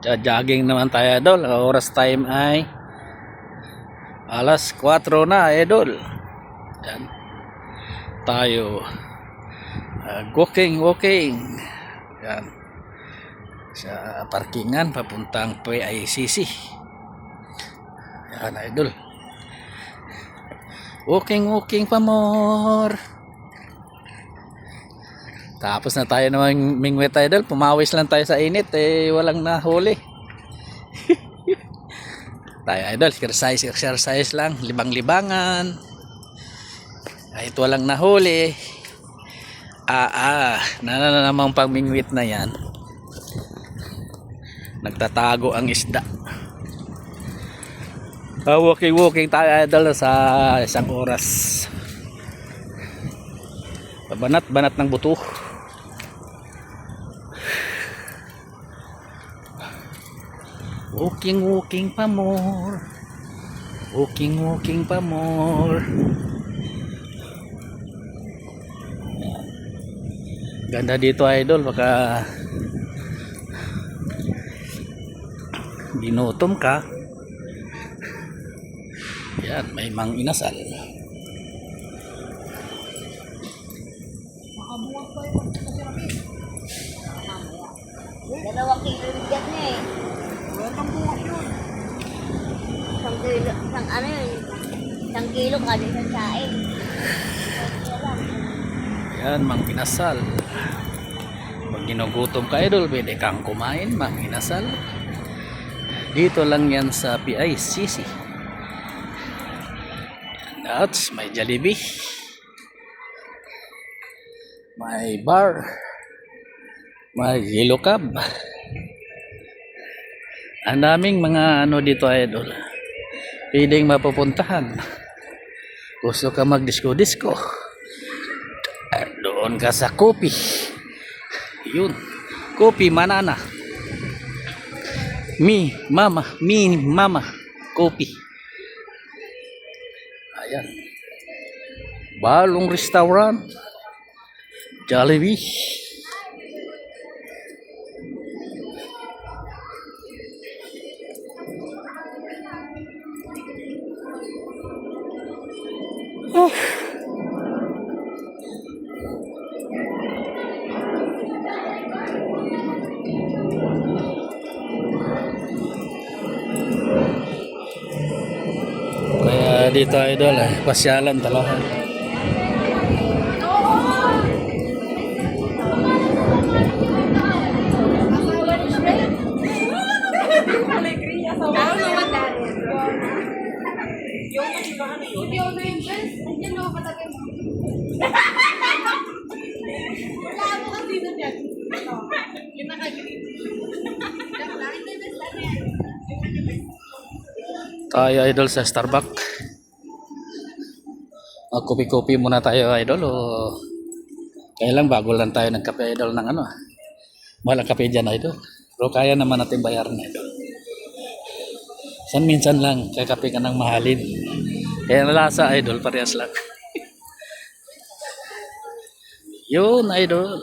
Jogging naman tayo idol. Oras time ay alas 4 na idol. Yan. Tayo walking. Yan. Sa parkingan papuntang PICC. Yan idol. Walking pa more. Tapos na tayo naman mingwit idol. Pumawis lang tayo sa init walang nahuli. Tayo idol, exercise lang, libang-libangan. Kahit walang nahuli. Namang pagmingwit na yan. Nagtatago ang isda. Walking tayo idol sa isang oras. Banat ng buto. Walking pa more. Walking pa more. Ganda dito idol, baka ginutom ka. Yan, may mang inasal. Dalawang kilo bigat niya eh. Isang kilo, isang kilo kada isang saing. Yan, mang inasal. Pag ginugutom ka idol, pwede kang kumain, mang inasal. Dito lang yan sa PICC. Nuts, may Jollibee. May bar. May Yellow Cab. Ang daming mga dito idol. Pwedeng mapupuntahan. Gusto ka mag-disco. Doon ka sa kopi. Yun. Kopi manana. Mi mama. Kopi. Ayan. Balong Restaurant. Jollibee. Kaya dito idol pasyalan talaga. Tayo idol sa Starbucks. Kopi-kopi muna tayo idol kaya lang bago lang tayo nagkape idol ng mahal ang kape dyan idol, pero kaya naman natin bayaran idol. Minsan lang kakape ka ng mahalin, kaya nalasa idol parehas lang. Yun idol.